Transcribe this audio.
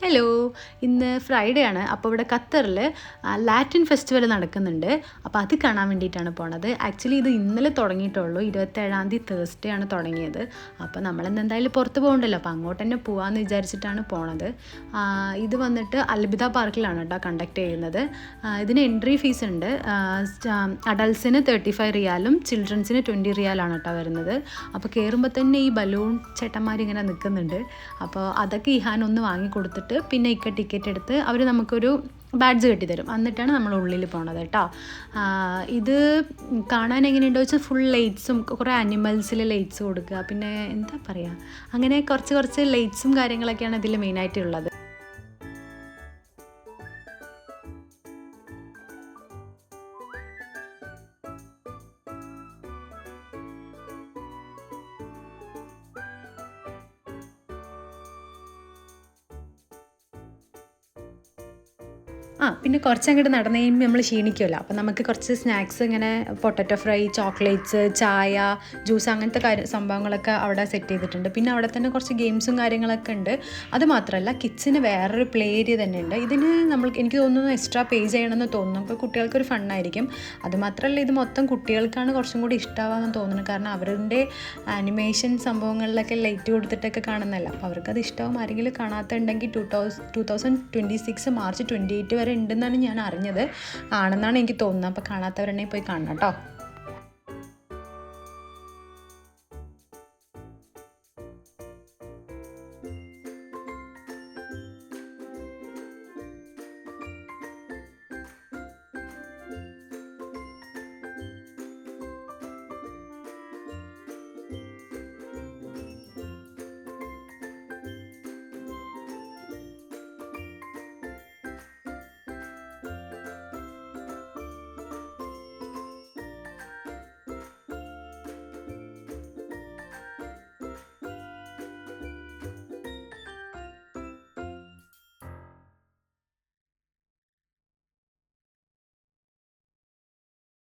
Hello, ഇന്ന് Friday ആണ്. അപ്പോൾ ഇവിടെ ഖത്തറിൽ ലാറ്റിൻ ഫെസ്റ്റിവൽ നടക്കുന്നുണ്ട്. അപ്പോൾ അത് കാണാൻ വേണ്ടിയിട്ടാണ് പോണത്. ആക്ച്വലി ഇത് ഇന്നലെ തുടങ്ങിയിട്ടുള്ളൂ. 27-ാം തീയതി തേഴ്സ്ഡേ ആണ് തുടങ്ങിയത്. അപ്പോൾ നമ്മളിന്ന് എന്തായാലും പുറത്ത് പോകണ്ടല്ലോ, അപ്പോൾ അങ്ങോട്ട് തന്നെ പോകാമെന്ന് വിചാരിച്ചിട്ടാണ് പോണത്. ഇത് വന്നിട്ട് അൽബിദ പാർക്കിലാണ് കേട്ടോ കണ്ടക്ട് ചെയ്യുന്നത്. ഇതിന് എൻട്രി ഫീസ് ഉണ്ട്. അഡൾട്ട്സിന് 35 റിയാലും ചിൽഡ്രൻസിന് 20 റിയാലാണ് കേട്ടോ വരുന്നത്. അപ്പോൾ കയറുമ്പോൾ തന്നെ ഈ ബലൂൺ ചേട്ടന്മാരിങ്ങനെ നിൽക്കുന്നുണ്ട്. അപ്പോൾ അതൊക്കെ ഇഹാൻ ഒന്ന് വാങ്ങിക്കൊടുത്തിട്ട് പിന്നെ ടിക്കറ്റ് എടുത്ത് അവർ നമുക്കൊരു ബാഡ്ജ് കെട്ടി തരും. എന്നിട്ടാണ് നമ്മൾ ഉള്ളിൽ പോണത് കേട്ടോ. ഇത് കാണാൻ എങ്ങനെയുണ്ടോ വെച്ചാൽ ഫുൾ ലൈറ്റ്സും കുറേ ആനിമൽസിൽ ലൈറ്റ്സ് കൊടുക്കുക, പിന്നെ എന്താ പറയുക, അങ്ങനെ കുറച്ച് ലൈറ്റ്സും കാര്യങ്ങളൊക്കെയാണ് ഇതിൽ മെയിനായിട്ടുള്ളത്. പിന്നെ കുറച്ചങ്ങോട്ട് നടന്നു കഴിയുമ്പോൾ നമ്മൾ ക്ഷീണിക്കുമല്ലോ. അപ്പോൾ നമുക്ക് കുറച്ച് സ്നാക്സ് ഇങ്ങനെ പൊട്ടറ്റോ ഫ്രൈ, ചോക്ലേറ്റ്സ്, ചായ, ജ്യൂസ്, അങ്ങനത്തെ സംഭവങ്ങളൊക്കെ അവിടെ സെറ്റ് ചെയ്തിട്ടുണ്ട്. പിന്നെ അവിടെ തന്നെ കുറച്ച് ഗെയിംസും കാര്യങ്ങളൊക്കെ ഉണ്ട്. അത് മാത്രമല്ല കിഡ്സിന് വേറൊരു പ്ലേ ഏരിയ തന്നെ ഉണ്ട്. ഇതിന് എനിക്ക് തോന്നുന്നു എക്സ്ട്രാ പേ ചെയ്യണമെന്ന് തോന്നുന്നു. അപ്പോൾ കുട്ടികൾക്കൊരു ഫണ്ണായിരിക്കും. അതുമാത്രമല്ല ഇത് മൊത്തം കുട്ടികൾക്കാണ് കുറച്ചും കൂടി ഇഷ്ടമാകാമെന്ന് തോന്നുന്നു. കാരണം അവരുടെ ആനിമേഷൻ സംഭവങ്ങളിലൊക്കെ ലൈറ്റ് കൊടുത്തിട്ടൊക്കെ കാണുന്നതല്ല. അപ്പോൾ അവർക്കത് ഇഷ്ടമാകും. ആരെങ്കിലും കാണാത്തുണ്ടെങ്കിൽ 2026 മാർച്ച് 28 വരെ ഉണ്ടെന്നാണ് ഞാൻ അറിഞ്ഞത്. ആണെന്നാണ് എനിക്ക് തോന്നുന്നത്. അപ്പോൾ കാണാത്തവരെന്നെ പോയി കാണണം കേട്ടോ.